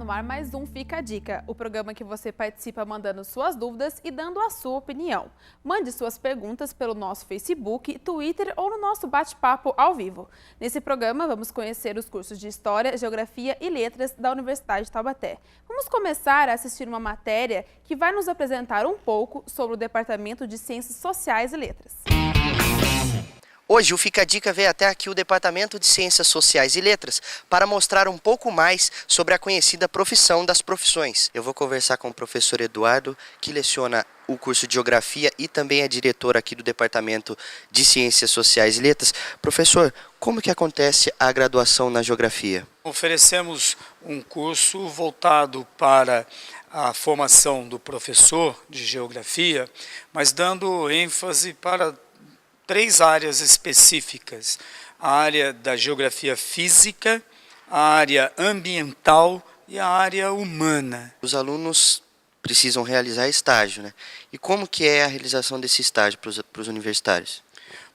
no ar mais um Fica a Dica, o programa que você participa mandando suas dúvidas e dando a sua opinião. Mande suas perguntas pelo nosso Facebook, Twitter ou no nosso bate-papo ao vivo. Nesse programa, vamos conhecer os cursos de História, Geografia e Letras da Universidade de Taubaté. Vamos começar a assistir uma matéria que vai nos apresentar um pouco sobre o Departamento de Ciências Sociais e Letras. Hoje o Fica a Dica veio até aqui o Departamento de Ciências Sociais e Letras para mostrar um pouco mais sobre a conhecida profissão das profissões. Eu vou conversar com o professor Eduardo, que leciona o curso de Geografia e também é diretor aqui do Departamento de Ciências Sociais e Letras. Professor, como que acontece a graduação na Geografia? Oferecemos um curso voltado para a formação do professor de Geografia, mas dando ênfase para 3 áreas específicas: a área da geografia física, a área ambiental e a área humana. Os alunos precisam realizar estágio, né? E como que é a realização desse estágio para os universitários?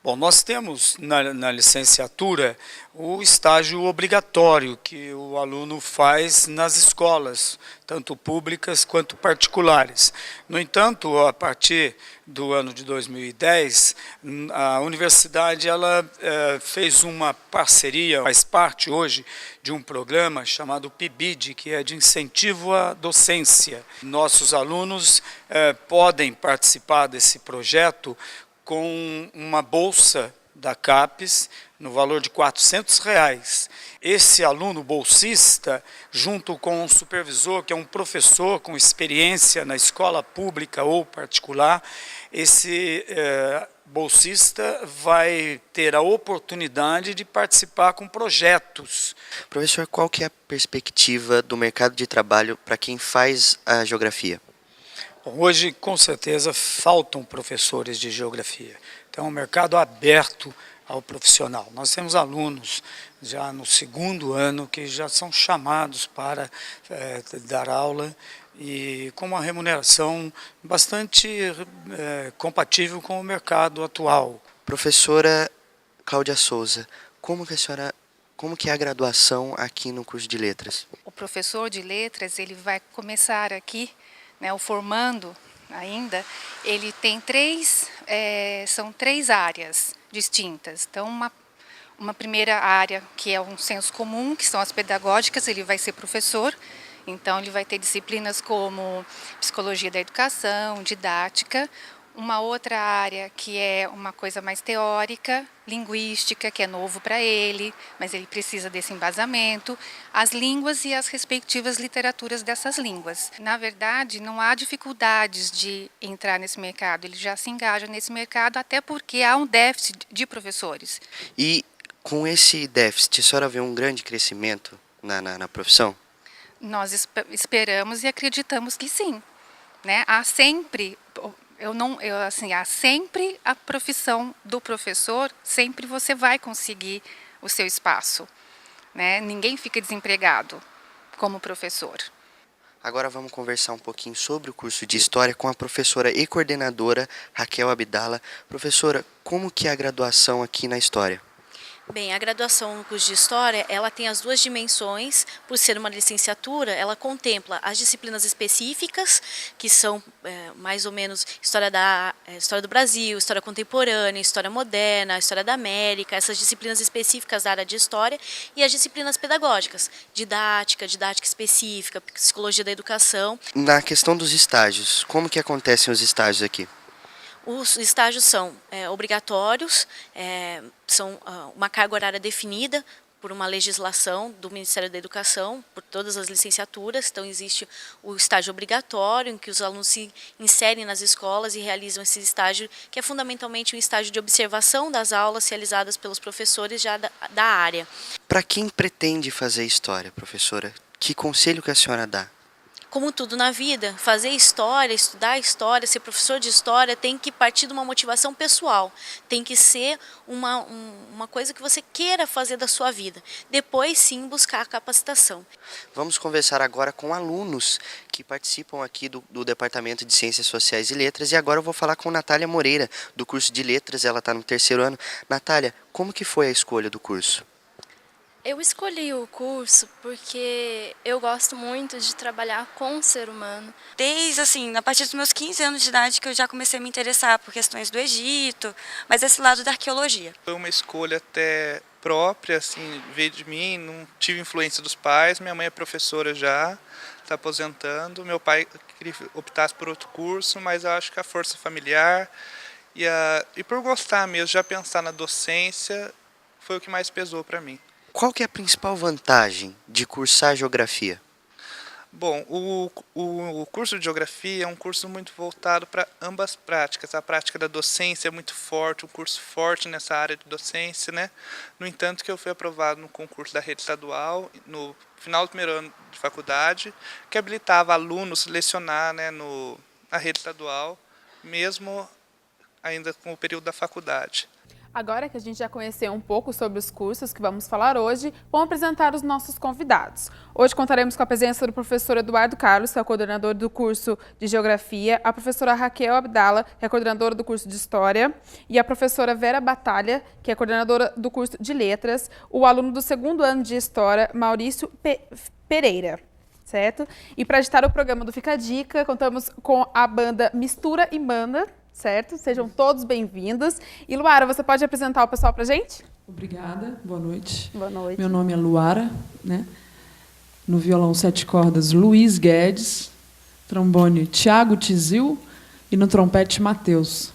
Bom, nós temos na licenciatura o estágio obrigatório que o aluno faz nas escolas, tanto públicas quanto particulares. No entanto, a partir do ano de 2010, a universidade fez uma parceria, faz parte hoje de um programa chamado PIBID, que é de incentivo à docência. Nossos alunos podem participar desse projeto com uma bolsa da CAPES no valor de R$400. Esse aluno bolsista, junto com um supervisor, que é um professor com experiência na escola pública ou particular, esse bolsista vai ter a oportunidade de participar com projetos. Professor, qual que é a perspectiva do mercado de trabalho para quem faz a geografia? Hoje, com certeza, faltam professores de geografia. Então, é um mercado aberto ao profissional. Nós temos alunos já no 2º ano que já são chamados para dar aula e com uma remuneração bastante compatível com o mercado atual. Professora Cláudia Souza, como que é a graduação aqui no curso de Letras? O professor de Letras, ele vai começar aqui, o formando ainda, ele tem são 3 áreas distintas. Então, uma primeira área que é um senso comum, que são as pedagógicas, ele vai ser professor. Então, ele vai ter disciplinas como psicologia da educação, didática. Uma outra área que é uma coisa mais teórica, linguística, que é novo para ele, mas ele precisa desse embasamento, as línguas e as respectivas literaturas dessas línguas. Na verdade, não há dificuldades de entrar nesse mercado, ele já se engaja nesse mercado, até porque há um déficit de professores. E com esse déficit, a senhora vê um grande crescimento na profissão? Nós esperamos e acreditamos que sim. Há sempre... há sempre a profissão do professor, sempre você vai conseguir o seu espaço, Ninguém fica desempregado como professor. Agora vamos conversar um pouquinho sobre o curso de História com a professora e coordenadora Raquel Abdala. Professora, como que é a graduação aqui na História? Bem, a graduação no curso de História, ela tem as 2 dimensões. Por ser uma licenciatura, ela contempla as disciplinas específicas, que são mais ou menos história do Brasil, história contemporânea, história moderna, história da América, essas disciplinas específicas da área de História, e as disciplinas pedagógicas, didática específica, psicologia da educação. Na questão dos estágios, como que acontecem os estágios aqui? Os estágios são obrigatórios, são uma carga horária definida por uma legislação do Ministério da Educação, por todas as licenciaturas. Então, existe o estágio obrigatório, em que os alunos se inserem nas escolas e realizam esse estágio, que é fundamentalmente um estágio de observação das aulas realizadas pelos professores já da área. Para quem pretende fazer História, professora, que conselho que a senhora dá? Como tudo na vida, fazer história, estudar história, ser professor de história tem que partir de uma motivação pessoal, tem que ser uma coisa que você queira fazer da sua vida. Depois sim buscar a capacitação. Vamos conversar agora com alunos que participam aqui do Departamento de Ciências Sociais e Letras e agora eu vou falar com Natália Moreira, do curso de Letras, ela está no 3º ano. Natália, como que foi a escolha do curso? Eu escolhi o curso porque eu gosto muito de trabalhar com o ser humano. Desde, assim, a partir dos meus 15 anos de idade que eu já comecei a me interessar por questões do Egito, mas esse lado da arqueologia. Foi uma escolha até própria, assim, veio de mim, não tive influência dos pais, minha mãe é professora já, está aposentando, meu pai queria que optasse por outro curso, mas eu acho que a força familiar e por gostar mesmo, já pensar na docência, foi o que mais pesou para mim. Qual que é a principal vantagem de cursar geografia? Bom, o curso de Geografia é um curso muito voltado para ambas práticas. A prática da docência é muito forte, um curso forte nessa área de docência, né? No entanto, que eu fui aprovado no concurso da rede estadual, no final do primeiro ano de faculdade, que habilitava alunos a lecionar, né, na rede estadual, mesmo ainda com o período da faculdade. Agora que a gente já conheceu um pouco sobre os cursos que vamos falar hoje, vamos apresentar os nossos convidados. Hoje contaremos com a presença do professor Eduardo Carlos, que é o coordenador do curso de Geografia, a professora Raquel Abdala, que é a coordenadora do curso de História, e a professora Vera Batalha, que é coordenadora do curso de Letras, o aluno do segundo ano de História, Maurício Pereira. Certo? E para editar o programa do Fica a Dica, contamos com a banda Mistura e Banda, certo? Sejam todos bem-vindos. E Luara, você pode apresentar o pessoal para a gente? Obrigada, boa noite. Boa noite. Meu nome é Luara, né? No violão 7 cordas, Luiz Guedes, trombone Tiago Tizil e no trompete Matheus.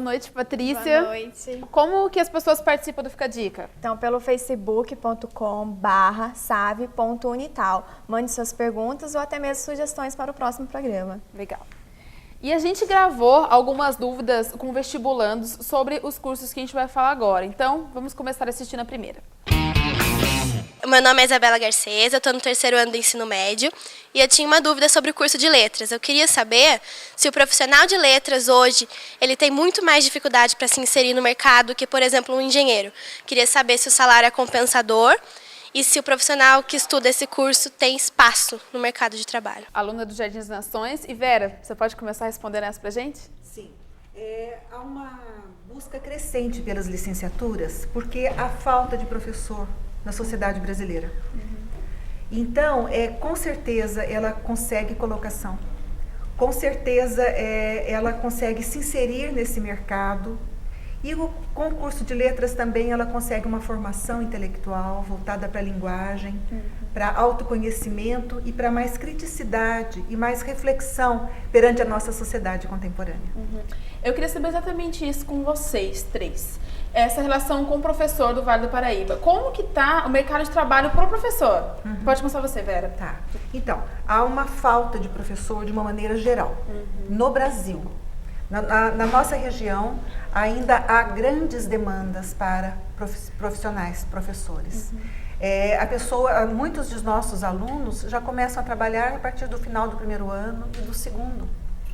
noite, Patrícia. Boa noite. Como que as pessoas participam do Fica a Dica? Então, pelo facebook.com/save.unital. Mande suas perguntas ou até mesmo sugestões para o próximo programa. Legal. E a gente gravou algumas dúvidas com vestibulandos sobre os cursos que a gente vai falar agora. Então, vamos começar assistindo a primeira. Meu nome é Isabela Garcês, eu estou no 3º ano do ensino médio e eu tinha uma dúvida sobre o curso de letras. Eu queria saber se o profissional de letras hoje ele tem muito mais dificuldade para se inserir no mercado que, por exemplo, um engenheiro. Queria saber se o salário é compensador e se o profissional que estuda esse curso tem espaço no mercado de trabalho. Aluna do Jardim das Nações. E Vera, você pode começar respondendo essa para a gente? Sim. Há uma busca crescente pelas licenciaturas porque há falta de professor na sociedade brasileira. Então, com certeza, ela consegue colocação. Com certeza, ela consegue se inserir nesse mercado. E o concurso de letras também, ela consegue uma formação intelectual voltada para a linguagem, para autoconhecimento e para mais criticidade e mais reflexão perante a nossa sociedade contemporânea. Eu queria saber exatamente isso com vocês três. Essa relação com o professor do Vale do Paraíba. Como que está o mercado de trabalho para o professor? Pode começar você, Vera. Tá. Então, há uma falta de professor de uma maneira geral, no Brasil. Na nossa região, ainda há grandes demandas para profissionais, professores. Muitos dos nossos alunos já começam a trabalhar a partir do final do 1º ano e do 2º.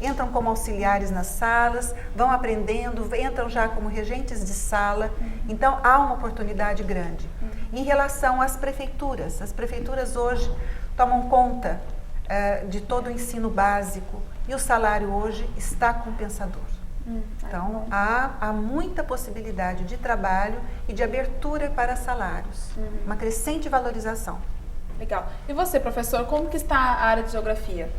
Entram como auxiliares nas salas, vão aprendendo, entram já como regentes de sala. Então, há uma oportunidade grande. Em relação às prefeituras hoje tomam conta de todo o ensino básico e o salário hoje está compensador. Então, há muita possibilidade de trabalho e de abertura para salários. Uma crescente valorização. Legal. E você, professor, como que está a área de geografia?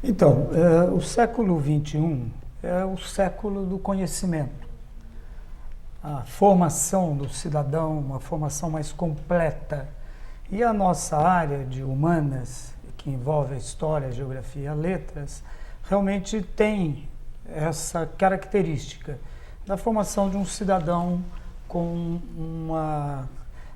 Então, o século XXI é o século do conhecimento. A formação do cidadão, uma formação mais completa. E a nossa área de humanas, que envolve a história, a geografia e as letras, realmente tem essa característica da formação de um cidadão com uma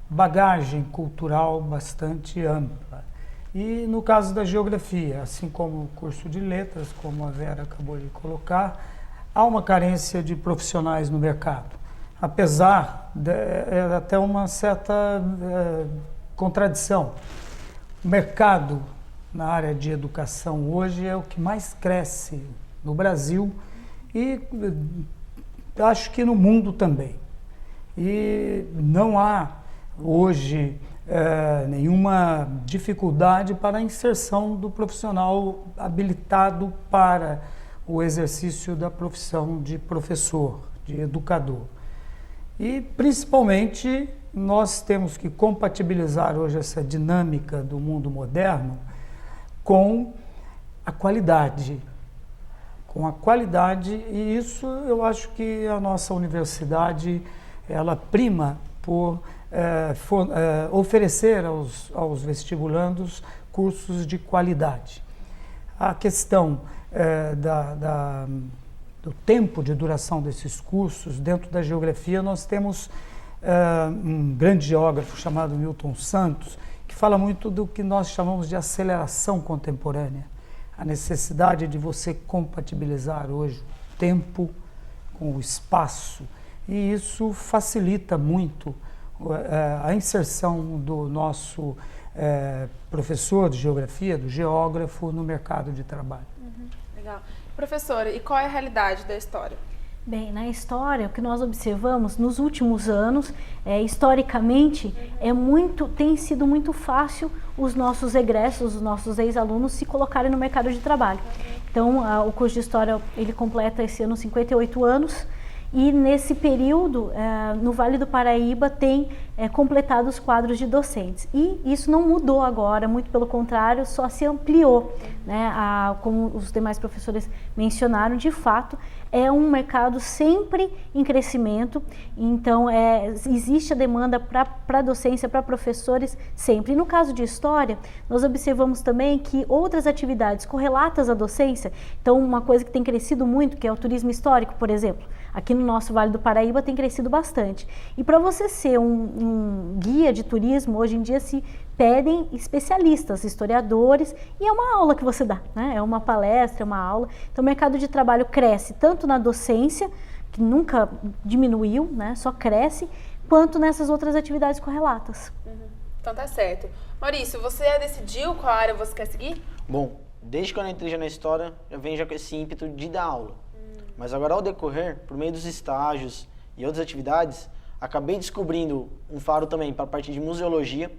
bagagem cultural bastante ampla. E no caso da geografia, assim como o curso de letras, como a Vera acabou de colocar, há uma carência de profissionais no mercado. Apesar de até uma certa contradição. O mercado na área de educação hoje é o que mais cresce no Brasil e acho que no mundo também. E não há hoje nenhuma dificuldade para a inserção do profissional habilitado para o exercício da profissão de professor, de educador. E, principalmente, nós temos que compatibilizar hoje essa dinâmica do mundo moderno com a qualidade. E isso eu acho que a nossa universidade, ela prima por oferecer aos vestibulandos cursos de qualidade. A questão do tempo de duração desses cursos, dentro da geografia, nós temos um grande geógrafo chamado Milton Santos, que fala muito do que nós chamamos de aceleração contemporânea, a necessidade de você compatibilizar hoje o tempo com o espaço, e isso facilita muito a inserção do nosso professor de geografia, do geógrafo, no mercado de trabalho. Legal. Professora, e qual é a realidade da história? Bem, na história, o que nós observamos nos últimos anos, historicamente, tem sido muito fácil os nossos egressos, os nossos ex-alunos se colocarem no mercado de trabalho. Então, o curso de História, ele completa esse ano 58 anos, e nesse período, no Vale do Paraíba, tem completado os quadros de docentes. E isso não mudou agora, muito pelo contrário, só se ampliou, né? Como os demais professores mencionaram, de fato, é um mercado sempre em crescimento, então existe a demanda para docência, para professores, sempre. E no caso de História, nós observamos também que outras atividades correlatas à docência, então uma coisa que tem crescido muito, que é o turismo histórico, por exemplo, aqui no nosso Vale do Paraíba tem crescido bastante. E para você ser um guia de turismo, hoje em dia se pedem especialistas, historiadores, e é uma aula que você dá, né? É uma palestra, é uma aula. Então o mercado de trabalho cresce tanto na docência, que nunca diminuiu, né? Só cresce, quanto nessas outras atividades correlatas. Então tá certo. Maurício, você decidiu qual área você quer seguir? Bom, desde que eu entrei já na história, eu venho já com esse ímpeto de dar aula. Mas agora, ao decorrer, por meio dos estágios e outras atividades, acabei descobrindo um faro também para a parte de museologia,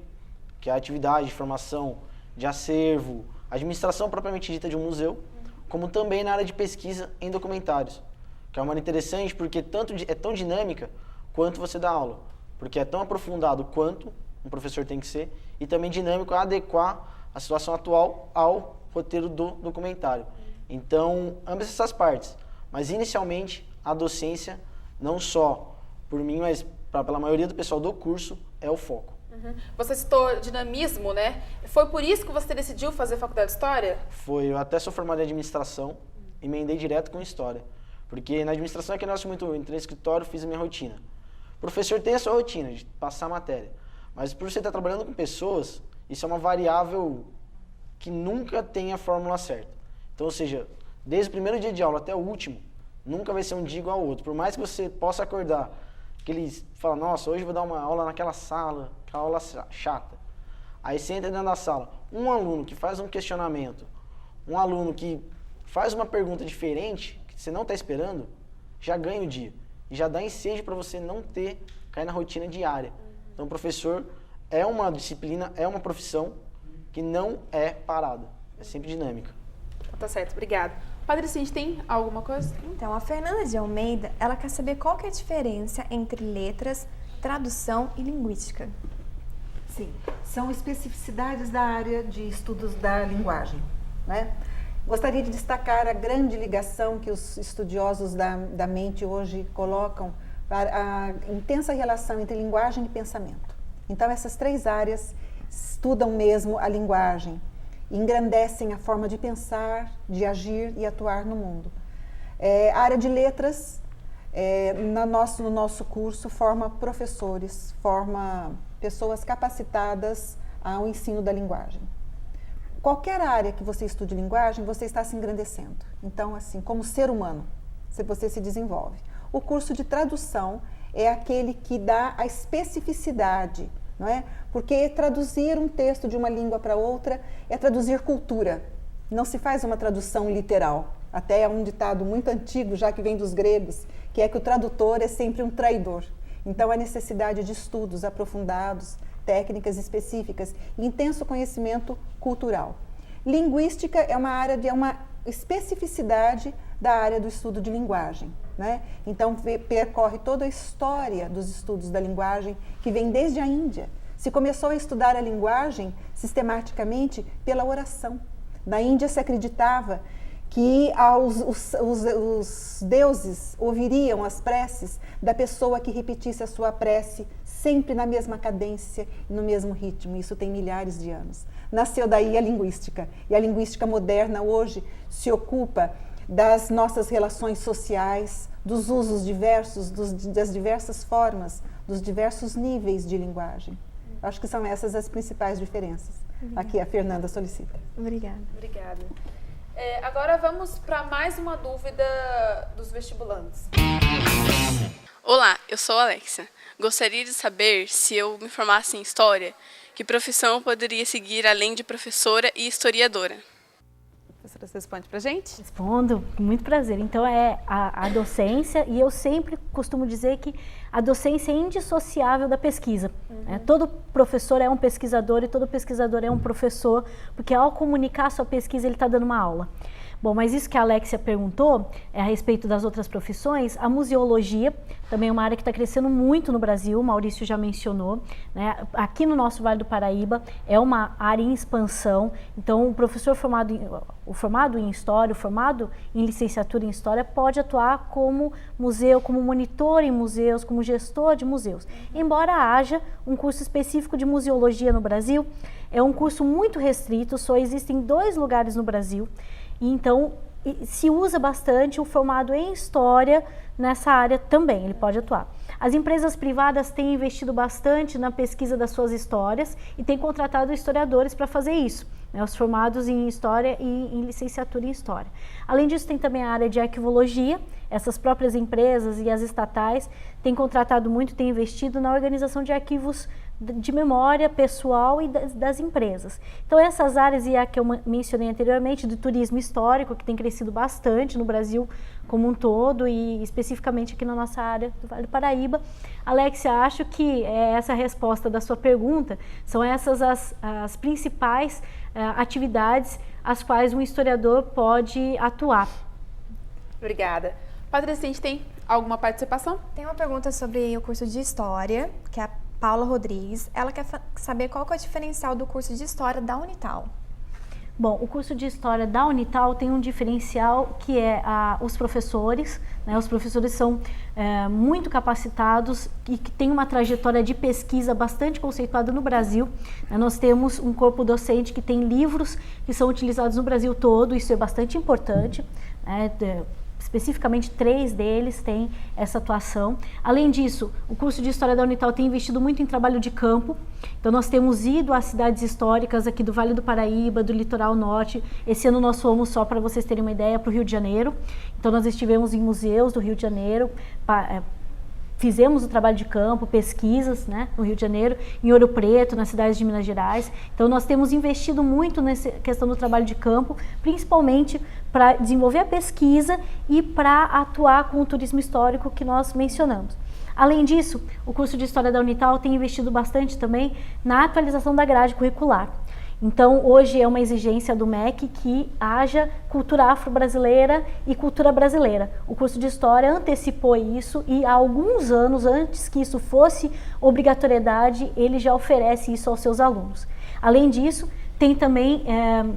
que é a atividade de formação de acervo, administração propriamente dita de um museu, como também na área de pesquisa em documentários, que é uma área interessante porque é tão dinâmica quanto você dá aula, porque é tão aprofundado quanto um professor tem que ser, e também dinâmico a adequar a situação atual ao roteiro do documentário. Então, ambas essas partes. Mas, inicialmente, a docência, não só por mim, mas pela maioria do pessoal do curso, é o foco. Você citou dinamismo, né? Foi por isso que você decidiu fazer faculdade de História? Foi, eu até sou formado em administração, emendei direto com História. Porque na administração é que eu gosto muito, entrei no escritório, fiz a minha rotina. O professor tem a sua rotina de passar a matéria. Mas por você estar trabalhando com pessoas, isso é uma variável que nunca tem a fórmula certa. Então, ou seja, desde o primeiro dia de aula até o último, nunca vai ser um dia igual ao outro. Por mais que você possa acordar, que eles falam, nossa, hoje eu vou dar uma aula naquela sala, aquela aula chata. Aí você entra dentro da sala, um aluno que faz um questionamento, um aluno que faz uma pergunta diferente, que você não está esperando, já ganha o dia. E já dá ensejo para você não cair na rotina diária. Então, o professor é uma disciplina, é uma profissão que não é parada, é sempre dinâmica. Tá certo, obrigada. Padre Cindy, tem alguma coisa? Então, a Fernanda de Almeida, ela quer saber qual que é a diferença entre letras, tradução e linguística. Sim, são especificidades da área de estudos da linguagem, né? Gostaria de destacar a grande ligação que os estudiosos da mente hoje colocam para a intensa relação entre linguagem e pensamento. Então, essas três áreas estudam mesmo a linguagem, engrandecem a forma de pensar, de agir e atuar no mundo. A área de letras, no nosso curso, forma professores, forma pessoas capacitadas ao ensino da linguagem. Qualquer área que você estude linguagem, você está se engrandecendo. Então, assim, como ser humano, você se desenvolve. O curso de tradução é aquele que dá a especificidade, não é? Porque traduzir um texto de uma língua para outra é traduzir cultura. Não se faz uma tradução literal. Até é um ditado muito antigo, já que vem dos gregos, que é que o tradutor é sempre um traidor. Então, há necessidade de estudos aprofundados, técnicas específicas e intenso conhecimento cultural. Linguística é uma especificidade da área do estudo de linguagem, né? Então, percorre toda a história dos estudos da linguagem, que vem desde a Índia. Se começou a estudar a linguagem sistematicamente pela oração. Na Índia se acreditava que os deuses ouviriam as preces da pessoa que repetisse a sua prece sempre na mesma cadência e no mesmo ritmo. Isso tem milhares de anos. Nasceu daí a linguística. E a linguística moderna hoje se ocupa das nossas relações sociais, dos usos diversos, das diversas formas, dos diversos níveis de linguagem. Acho que são essas as principais diferenças. Obrigada. Aqui a Fernanda solicita. Obrigada. Obrigada. Agora vamos para mais uma dúvida dos vestibulantes. Olá, eu sou a Alexia. Gostaria de saber, se eu me formasse em História, que profissão eu poderia seguir além de professora e historiadora? Professora, você responde pra gente? Respondo, com muito prazer. Então, é a docência, e eu sempre costumo dizer que a docência é indissociável da pesquisa. Todo professor é um pesquisador e todo pesquisador é um professor, porque ao comunicar a sua pesquisa, ele está dando uma aula. Bom, mas isso que a Alexia perguntou, a respeito das outras profissões, a museologia também é uma área que está crescendo muito no Brasil, o Maurício já mencionou, né? Aqui no nosso Vale do Paraíba é uma área em expansão, então o professor formado em História, o formado em licenciatura em História, pode atuar como museu, como monitor em museus, como gestor de museus. Embora haja um curso específico de museologia no Brasil, é um curso muito restrito, só existem 2 lugares no Brasil. E então, se usa bastante o formado em História nessa área também, ele pode atuar. As empresas privadas têm investido bastante na pesquisa das suas histórias e têm contratado historiadores para fazer isso, né, os formados em História e em licenciatura em História. Além disso, tem também a área de arquivologia. Essas próprias empresas e as estatais têm contratado muito, têm investido na organização de arquivos de memória pessoal e das empresas. Então essas áreas, e a que eu mencionei anteriormente, do turismo histórico, que tem crescido bastante no Brasil como um todo e especificamente aqui na nossa área do Vale do Paraíba. Alexia, acho que essa resposta da sua pergunta são essas as principais atividades às quais um historiador pode atuar. Obrigada. Patrícia, a gente tem alguma participação? Tem uma pergunta sobre o curso de História, que é a Paula Rodrigues. Ela quer saber qual que é o diferencial do curso de História da Unital. Bom, o curso de História da Unital tem um diferencial que é os professores, né? Os professores são muito capacitados e que têm uma trajetória de pesquisa bastante conceituada no Brasil. Nós temos um corpo docente que tem livros que são utilizados no Brasil todo, isso é bastante importante, né? Especificamente 3 deles têm essa atuação. Além disso, o curso de História da Unital tem investido muito em trabalho de campo. Então nós temos ido às cidades históricas aqui do Vale do Paraíba, do Litoral Norte. Esse ano nós fomos, só para vocês terem uma ideia, para o Rio de Janeiro. Então nós estivemos em museus do Rio de Janeiro, fizemos o trabalho de campo, pesquisas, né, no Rio de Janeiro, em Ouro Preto, nas cidades de Minas Gerais. Então nós temos investido muito nessa questão do trabalho de campo, principalmente para desenvolver a pesquisa e para atuar com o turismo histórico que nós mencionamos. Além disso, o curso de História da Unital tem investido bastante também na atualização da grade curricular. Então, hoje é uma exigência do MEC que haja cultura afro-brasileira e cultura brasileira. O curso de História antecipou isso e há alguns anos, antes que isso fosse obrigatoriedade, ele já oferece isso aos seus alunos. Além disso, tem também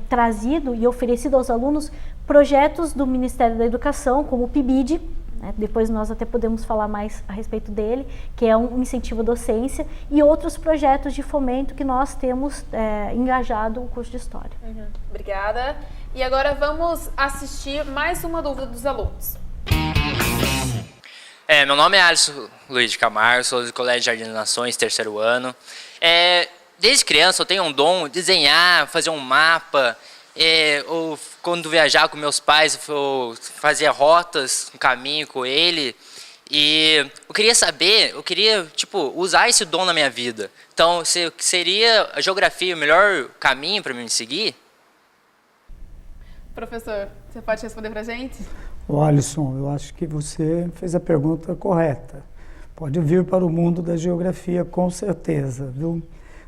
trazido e oferecido aos alunos projetos do Ministério da Educação, como o PIBID, né? Depois nós até podemos falar mais a respeito dele, que é um incentivo à docência, e outros projetos de fomento que nós temos engajado o curso de História. Obrigada. E agora vamos assistir mais uma dúvida dos alunos. Meu nome é Alisson Luiz de Camargo, sou do Colégio Jardim das Nações, 3º ano. Desde criança eu tenho um dom de desenhar, fazer um mapa, ou quando viajar com meus pais, eu fazia rotas, um caminho com ele. E eu queria usar esse dom na minha vida. Então, seria a geografia o melhor caminho para mim seguir? Professor, você pode responder para a gente? Alisson, eu acho que você fez a pergunta correta. Pode vir para o mundo da geografia, com certeza, viu?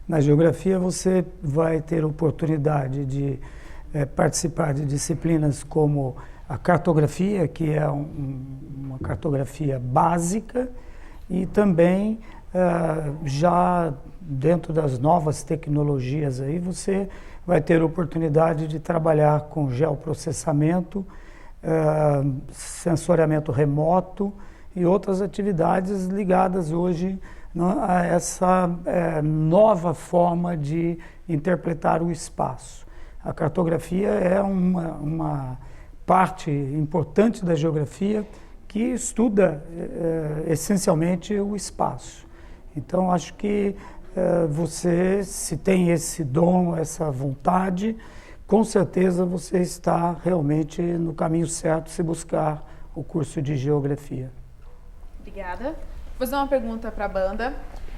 Na geografia você vai ter oportunidade de participar de disciplinas como a cartografia, que é uma cartografia básica, e também já dentro das novas tecnologias aí você vai ter oportunidade de trabalhar com geoprocessamento, sensoriamento remoto e outras atividades ligadas hoje a essa nova forma de interpretar o espaço. A cartografia é uma parte importante da geografia que estuda essencialmente o espaço. Então, acho que você, se tem esse dom, essa vontade, com certeza você está realmente no caminho certo se buscar o curso de geografia. Obrigada. Vou fazer uma pergunta para a banda.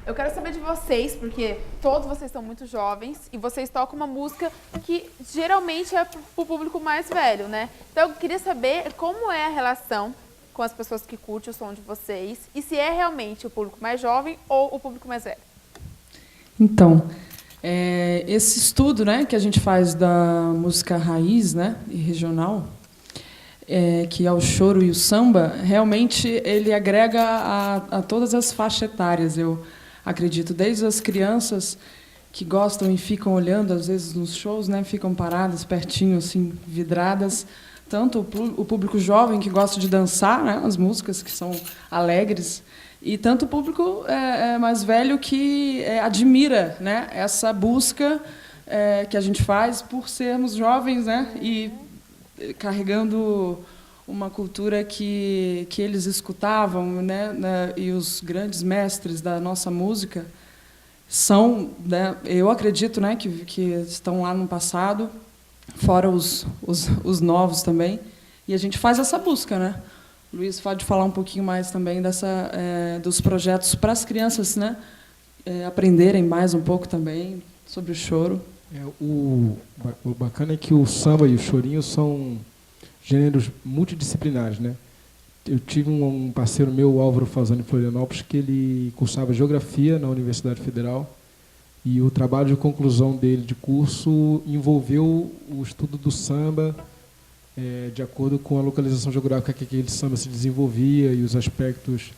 Eu quero saber de vocês, porque todos vocês são muito jovens e vocês tocam uma música que geralmente é para o público mais velho, né? Então eu queria saber como é a relação com as pessoas que curtem o som de vocês e se é realmente o público mais jovem ou o público mais velho. Então, esse estudo, né, que a gente faz da música raiz, né, e regional, que é o choro e o samba, realmente ele agrega a todas as faixas etárias, eu acredito, desde as crianças que gostam e ficam olhando, às vezes, nos shows, né, ficam paradas, pertinho, assim, vidradas, tanto o público jovem que gosta de dançar, né, as músicas que são alegres, e tanto o público mais velho que admira, né, essa busca que a gente faz por sermos jovens, né, e carregando uma cultura que eles escutavam, né, e os grandes mestres da nossa música são, né, eu acredito, né, que estão lá no passado, fora os novos também, e a gente faz essa busca, né? O Luiz pode falar um pouquinho mais também dos projetos para as crianças, né, aprenderem mais um pouco também sobre o choro. O bacana é que o samba e o chorinho são gêneros multidisciplinares, né? Eu tive um parceiro meu, o Álvaro Falzani Florianópolis, que ele cursava Geografia na Universidade Federal, e o trabalho de conclusão dele de curso envolveu o estudo do samba de acordo com a localização geográfica que aquele samba se desenvolvia e os aspectos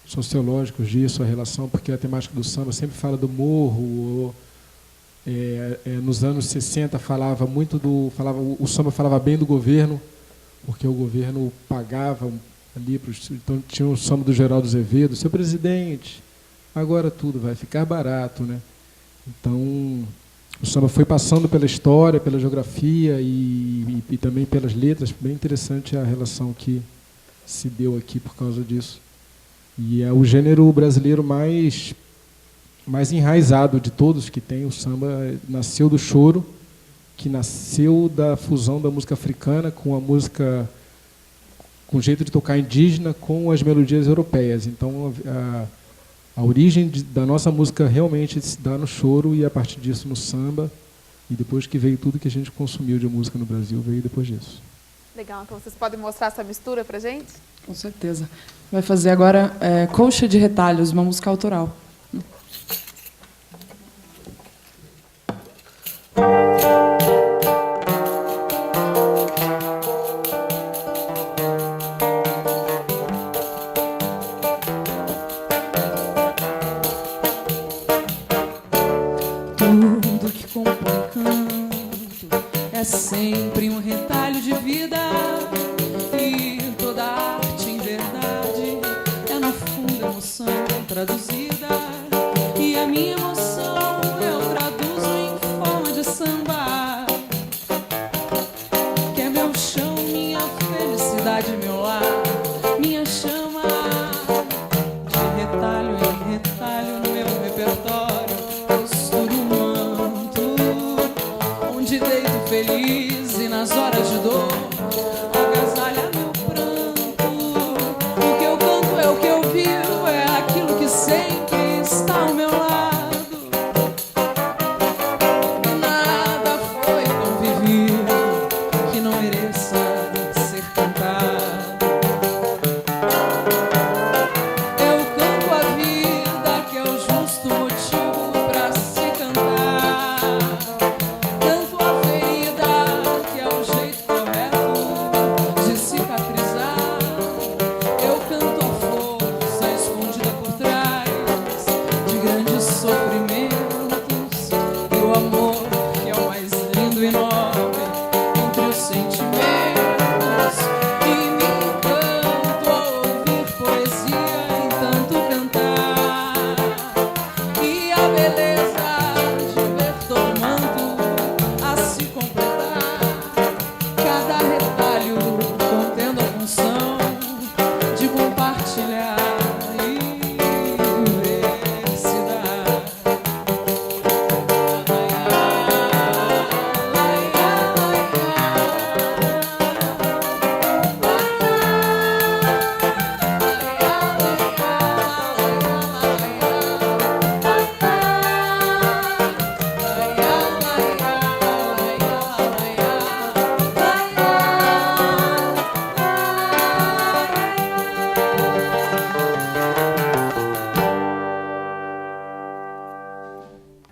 sociológicos disso, a relação, porque a temática do samba sempre fala do morro. Nos anos 60 o samba falava bem do governo, porque o governo pagava ali então tinha o samba do Geraldo Azevedo, seu presidente, agora tudo vai ficar barato, né? Então o samba foi passando pela história, pela geografia e também pelas letras. Bem interessante a relação que se deu aqui por causa disso. E é o gênero brasileiro mais enraizado de todos que tem. O samba nasceu do choro, que nasceu da fusão da música africana com a música, com o jeito de tocar indígena com as melodias europeias. Então, a origem da nossa música realmente se dá no choro e, a partir disso, no samba. E depois que veio tudo que a gente consumiu de música no Brasil, veio depois disso. Legal, então vocês podem mostrar essa mistura pra gente? Com certeza. Vai fazer agora Colcha de Retalhos, uma música autoral. Tudo que compõe canto é sempre um retalho de vida, e toda arte em verdade é no fundo emoção traduzida, e a minha emoção eu traduzo em forma de samba, que é meu chão, minha felicidade, meu lar, minha chama. De retalho em retalho no meu repertório costuro um manto, onde deito feliz e nas horas de dor agasalha meu pranto. O que eu canto é o que eu vivo, é aquilo que sempre está ao meu lado. Nada foi tão vivido que não mereça ser cantado. Eu canto a vida, que é o justo motivo pra se cantar. Canto a ferida, que é o jeito correto de cicatrizar. Eu canto a força escondida por trás de grandes sofrimentos, e o amor, que é o mais lindo e nobre entre os sentimentos. E me encanto ao ouvir poesia em tanto cantar, e a beleza de ver todo manto a se completar, cada retalho contendo a função de compartilhar e felicidade.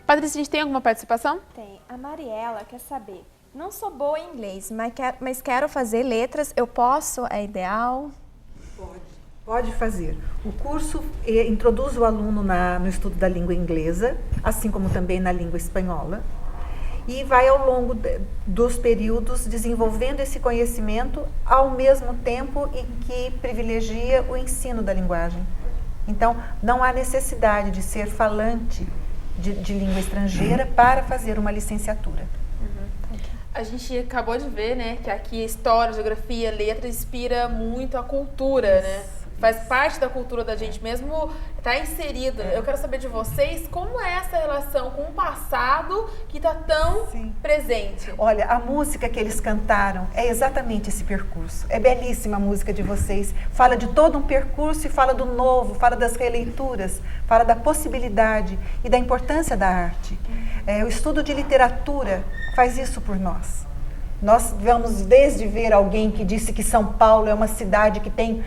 Patrícia, a gente tem alguma participação? Tem. A Mariela quer saber. Não sou boa em inglês, mas quero fazer letras. Eu posso? É ideal? Pode fazer. O curso introduz o aluno no estudo da língua inglesa, assim como também na língua espanhola, e vai ao longo dos períodos desenvolvendo esse conhecimento ao mesmo tempo em que privilegia o ensino da linguagem. Então, não há necessidade de ser falante de língua estrangeira para fazer uma licenciatura. A gente acabou de ver, né, que aqui história, geografia, letra inspira muito a cultura, né? Faz parte da cultura da gente mesmo, está inserido. Eu quero saber de vocês como é essa relação com o passado que está tão presente. Olha, a música que eles cantaram é exatamente esse percurso. É belíssima a música de vocês. Fala de todo um percurso e fala do novo, fala das releituras, fala da possibilidade e da importância da arte. O estudo de literatura faz isso por nós. Nós vamos desde ver alguém que disse que São Paulo é uma cidade que tem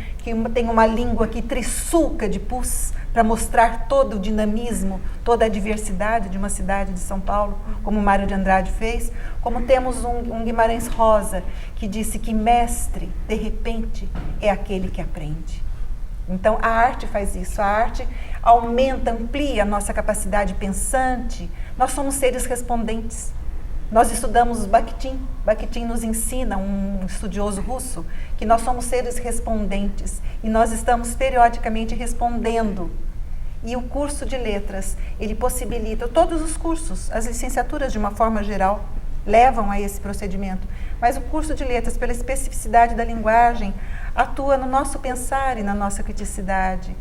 uma língua que trissuca de pus, para mostrar todo o dinamismo, toda a diversidade de uma cidade de São Paulo, como Mário de Andrade fez, como temos um Guimarães Rosa, que disse que mestre, de repente, é aquele que aprende. Então, a arte faz isso, a arte aumenta, amplia a nossa capacidade pensante, nós somos seres respondentes. Nós estudamos Bakhtin. Bakhtin nos ensina, um estudioso russo, que nós somos seres respondentes e nós estamos periodicamente respondendo. E o curso de letras, ele possibilita, todos os cursos, as licenciaturas de uma forma geral, levam a esse procedimento. Mas o curso de letras, pela especificidade da linguagem, atua no nosso pensar e na nossa criticidade.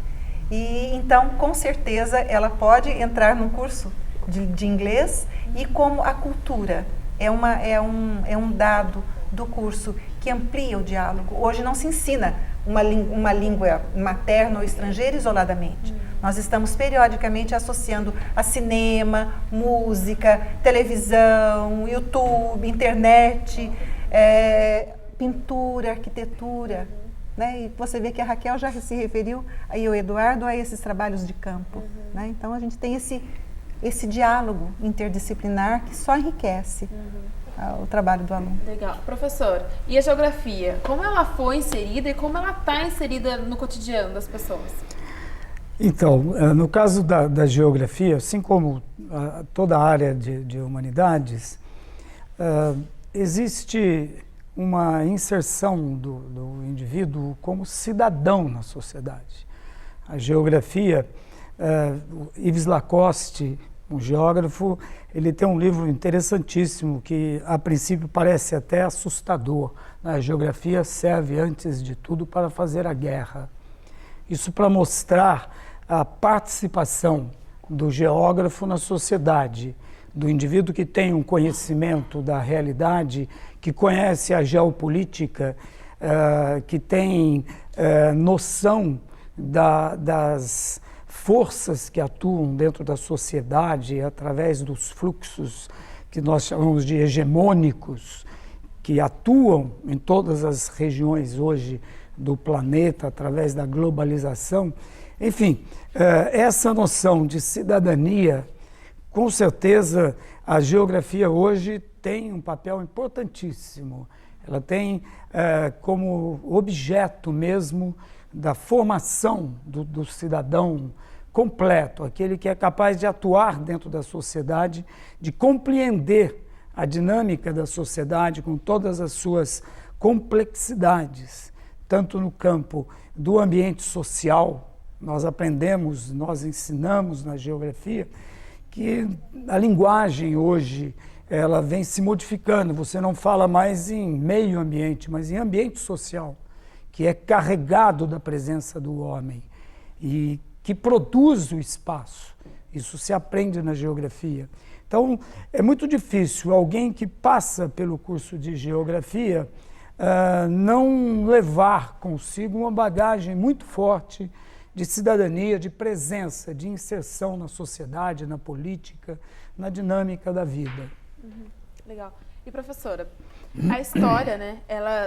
E então, com certeza, ela pode entrar num curso de inglês, e como a cultura é um dado do curso que amplia o diálogo. Hoje não se ensina uma língua materna ou estrangeira isoladamente. Nós estamos periodicamente associando a cinema, música, televisão, YouTube, internet, pintura, arquitetura. Né? E você vê que a Raquel já se referiu, aí o Eduardo, a esses trabalhos de campo. Né? Então a gente tem esse diálogo interdisciplinar que só enriquece o trabalho do aluno. Legal. Professor, e a geografia? Como ela foi inserida e como ela está inserida no cotidiano das pessoas? Então, no caso da geografia, assim como toda a área de humanidades, existe uma inserção do indivíduo como cidadão na sociedade. A geografia, Yves Lacoste, um geógrafo, ele tem um livro interessantíssimo que, a princípio, parece até assustador. A geografia serve, antes de tudo, para fazer a guerra. Isso para mostrar a participação do geógrafo na sociedade, do indivíduo que tem um conhecimento da realidade, que conhece a geopolítica, que tem noção das forças que atuam dentro da sociedade através dos fluxos que nós chamamos de hegemônicos, que atuam em todas as regiões hoje do planeta através da globalização. Enfim, essa noção de cidadania, com certeza a geografia hoje tem um papel importantíssimo. Ela tem como objeto mesmo da formação do cidadão completo, aquele que é capaz de atuar dentro da sociedade, de compreender a dinâmica da sociedade com todas as suas complexidades, tanto no campo do ambiente social. Nós aprendemos, nós ensinamos na geografia que a linguagem hoje ela vem se modificando. Você não fala mais em meio ambiente, mas em ambiente social, que é carregado da presença do homem e que produz o espaço. Isso se aprende na geografia. Então, é muito difícil alguém que passa pelo curso de geografia não levar consigo uma bagagem muito forte de cidadania, de presença, de inserção na sociedade, na política, na dinâmica da vida. Legal. E professora, a história, né?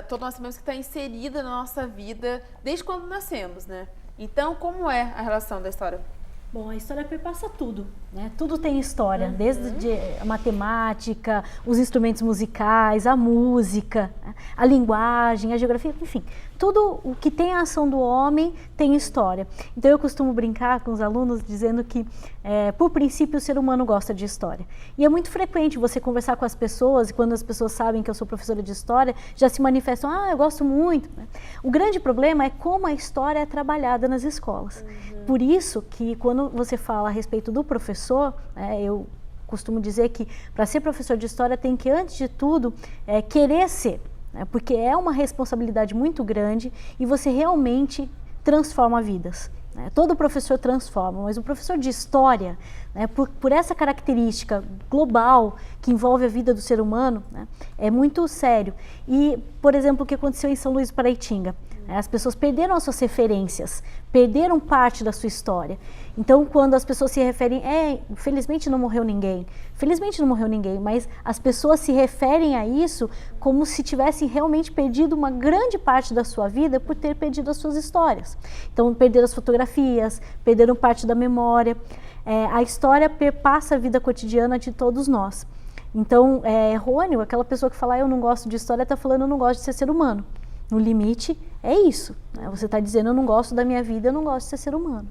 Todos nós sabemos que está inserida na nossa vida desde quando nascemos, né? Então, como é a relação da história? Bom, a história perpassa tudo, né? Tudo tem história, desde a matemática, os instrumentos musicais, a música, a linguagem, a geografia, enfim. Tudo o que tem a ação do homem tem história. Então eu costumo brincar com os alunos dizendo que, por princípio, o ser humano gosta de história. E é muito frequente você conversar com as pessoas, e quando as pessoas sabem que eu sou professora de história, já se manifestam, eu gosto muito. O grande problema é como a história é trabalhada nas escolas. Por isso que quando você fala a respeito do professor, eu costumo dizer que para ser professor de história tem que, antes de tudo, querer ser, né? Porque é uma responsabilidade muito grande e você realmente transforma vidas. Todo professor transforma, mas o professor de história, né, por essa característica global que envolve a vida do ser humano, né, é muito sério. E, por exemplo, o que aconteceu em São Luís do Paraitinga, as pessoas perderam as suas referências, perderam parte da sua história. Então, quando as pessoas se referem, felizmente não morreu ninguém. Felizmente não morreu ninguém, mas as pessoas se referem a isso como se tivessem realmente perdido uma grande parte da sua vida por ter perdido as suas histórias. Então, perderam as fotografias, perderam parte da memória. A história perpassa a vida cotidiana de todos nós. Então, é errôneo, aquela pessoa que fala, eu não gosto de história, está falando, eu não gosto de ser ser humano. No limite, é isso, né? Você está dizendo, eu não gosto da minha vida, eu não gosto de ser ser humano.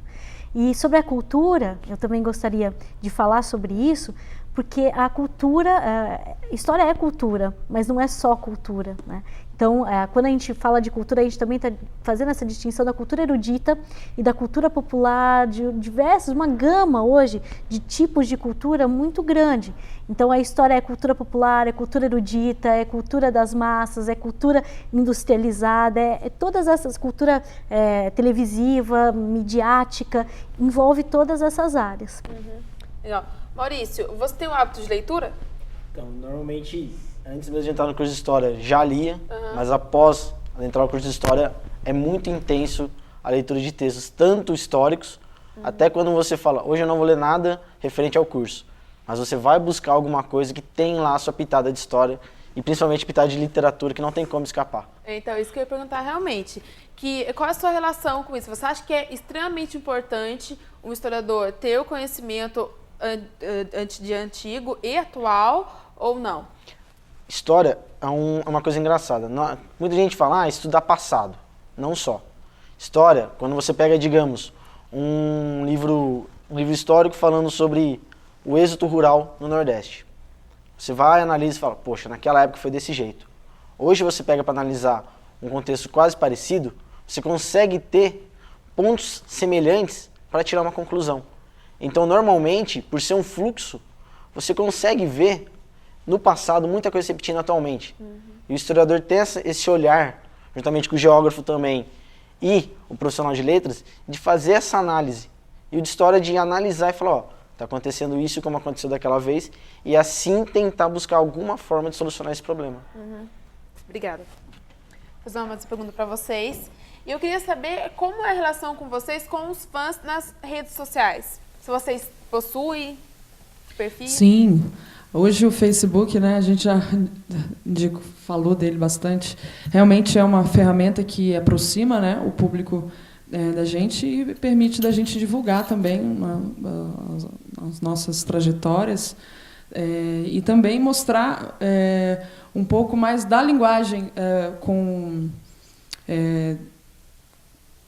E sobre a cultura, eu também gostaria de falar sobre isso, porque a cultura, história é cultura, mas não é só cultura, né? Então, quando a gente fala de cultura, a gente também está fazendo essa distinção da cultura erudita e da cultura popular, de diversos, uma gama hoje de tipos de cultura muito grande. Então, a história é cultura popular, é cultura erudita, é cultura das massas, é cultura industrializada, é todas essas, cultura televisiva, midiática, envolve todas essas áreas. Legal. Maurício, você tem o hábito de leitura? Então, normalmente, antes mesmo de entrar no curso de História, já lia, mas após entrar no curso de História, é muito intenso a leitura de textos, tanto históricos, até quando você fala, hoje eu não vou ler nada referente ao curso, mas você vai buscar alguma coisa que tem lá a sua pitada de história, e principalmente pitada de literatura, que não tem como escapar. Então, isso que eu ia perguntar realmente, qual é a sua relação com isso? Você acha que é extremamente importante um historiador ter o conhecimento de antigo e atual ou não? História é uma coisa engraçada. Muita gente fala, estudar passado. Não só. História, quando você pega, digamos, um livro histórico falando sobre o êxodo rural no Nordeste. Você vai, analisa e fala, poxa, naquela época foi desse jeito. Hoje você pega para analisar um contexto quase parecido, você consegue ter pontos semelhantes para tirar uma conclusão. Então, normalmente, por ser um fluxo, você consegue ver no passado muita coisa se repetindo atualmente. E o historiador tem esse olhar, juntamente com o geógrafo também, e o profissional de letras, de fazer essa análise. E o de história de analisar e falar, está acontecendo isso como aconteceu daquela vez, e assim tentar buscar alguma forma de solucionar esse problema. Obrigada. Vou fazer uma pergunta para vocês. E eu queria saber como é a relação com vocês com os fãs nas redes sociais. Se vocês possuem perfil? Sim. Hoje o Facebook, né, a gente já falou dele bastante. Realmente é uma ferramenta que aproxima, né, o público da gente e permite da gente divulgar também as nossas trajetórias e também mostrar um pouco mais da linguagem com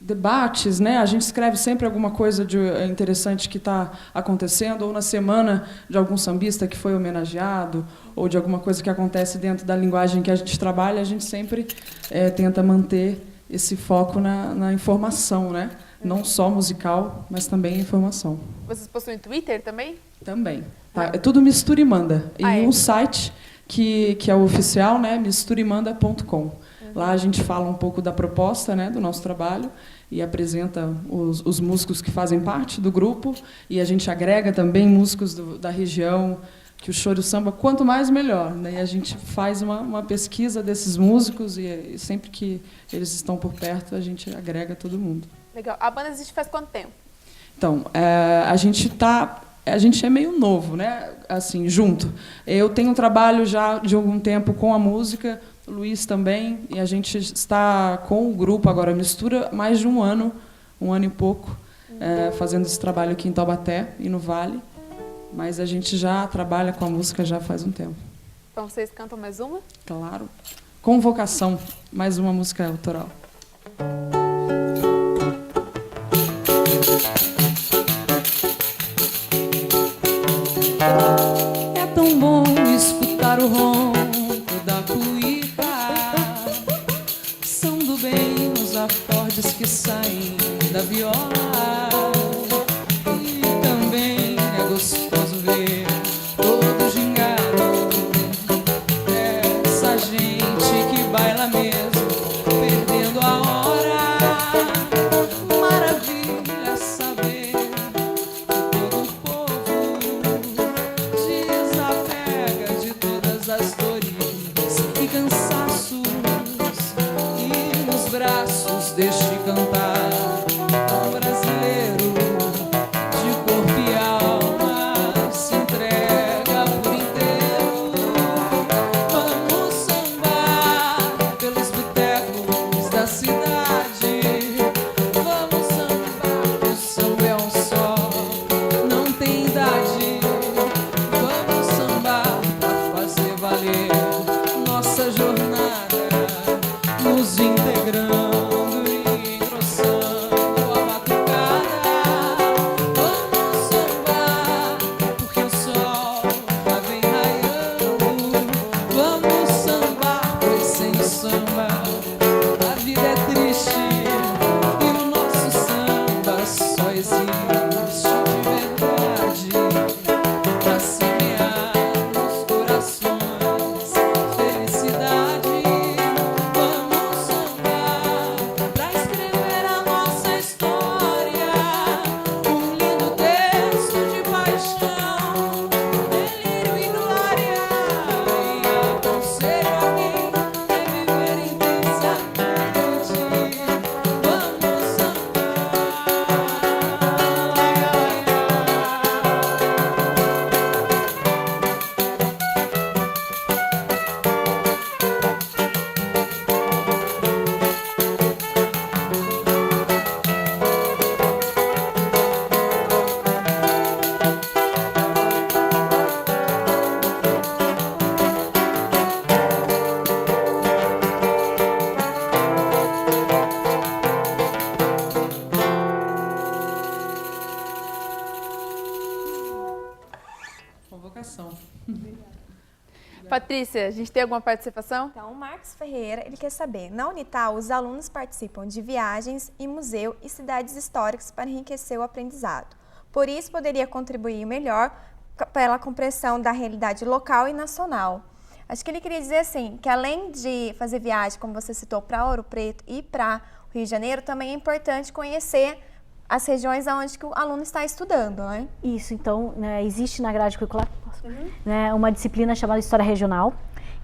debates, né? A gente escreve sempre alguma coisa interessante que está acontecendo, ou na semana de algum sambista que foi homenageado, ou de alguma coisa que acontece dentro da linguagem que a gente trabalha, a gente sempre tenta manter esse foco na informação, né? Não só musical, mas também informação. Vocês possuem Twitter também? Também. Tá? É tudo Mistura e Manda. E um site que é o oficial, né? misturimanda.com. Lá a gente fala um pouco da proposta, né, do nosso trabalho e apresenta os músicos que fazem parte do grupo, e a gente agrega também músicos da região, que o choro e o samba, quanto mais melhor, né? E a gente faz uma pesquisa desses músicos e sempre que eles estão por perto, a gente agrega todo mundo. Legal. A banda existe faz quanto tempo? Então, a gente é meio novo, né? Assim, junto. Eu tenho um trabalho já de algum tempo com a música, o Luiz também, e a gente está com o grupo agora, Mistura, mais de um ano e pouco, fazendo esse trabalho aqui em Taubaté e no Vale, mas a gente já trabalha com a música já faz um tempo. Então vocês cantam mais uma? Claro. Convocação, mais uma música autoral. É tão bom escutar o ronco da cuíca, são do bem os acordes que saem da viola, e também é gostoso ver cansaços e nos braços deste cantar ao brasileiro de corpo e alma se entrega por inteiro. Vamos sambar pelos botecos da cidade, vamos sambar, o samba é um só, não tem idade. Vamos sambar pra fazer valer nossa jornada, nos integrando e engrossando a batucada. Vamos sambar porque o sol já vem raiando. Vamos sambar, pois sem o samba a vida é triste e o nosso samba só existe de verdade pra semear nos corações felicidade. Vamos sambar pra escrever a nossa história, um lindo texto de paixão, delírio e glória. E aconselho a quem quer viver intensamente. Vamos Convocação. Patrícia, a gente tem alguma participação? Então, o Marcos Ferreira, ele quer saber, na Unital, os alunos participam de viagens em museu e cidades históricas para enriquecer o aprendizado. Por isso, poderia contribuir melhor pela compreensão da realidade local e nacional. Acho que ele queria dizer assim, que além de fazer viagem, como você citou, para Ouro Preto e para o Rio de Janeiro, também é importante conhecer as regiões onde que o aluno está estudando, né? Isso, então, né, existe na grade curricular né, uma disciplina chamada História Regional.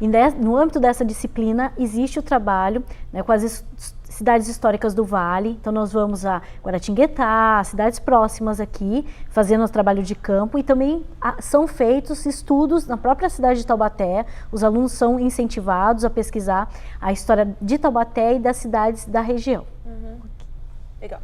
E no âmbito dessa disciplina existe o trabalho, né, com as cidades históricas do Vale. Então nós vamos a Guaratinguetá, cidades próximas aqui, fazendo o trabalho de campo, e também são feitos estudos na própria cidade de Taubaté. Os alunos são incentivados a pesquisar a história de Taubaté e das cidades da região. Legal.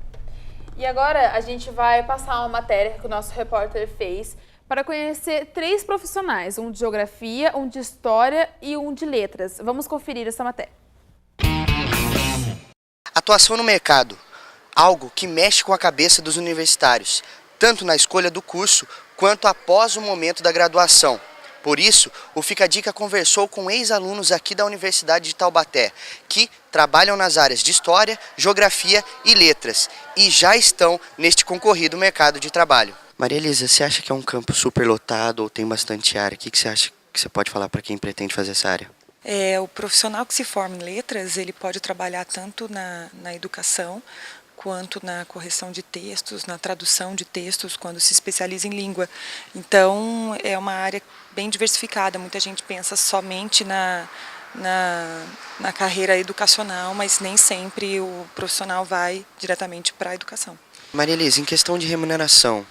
E agora a gente vai passar uma matéria que o nosso repórter fez para conhecer 3 profissionais, um de geografia, um de história e um de letras. Vamos conferir essa matéria. Atuação no mercado, algo que mexe com a cabeça dos universitários, tanto na escolha do curso quanto após o momento da graduação. Por isso, o Fica a Dica conversou com ex-alunos aqui da Universidade de Taubaté, que trabalham nas áreas de História, Geografia e Letras, e já estão neste concorrido mercado de trabalho. Maria Elisa, você acha que é um campo superlotado ou tem bastante área? O que você acha que você pode falar para quem pretende fazer essa área? O profissional que se forma em letras, ele pode trabalhar tanto na educação, quanto na correção de textos, na tradução de textos, quando se especializa em língua. Então, é uma área bem diversificada. Muita gente pensa somente na carreira educacional, mas nem sempre o profissional vai diretamente para a educação. Maria Elisa, em questão de remuneração,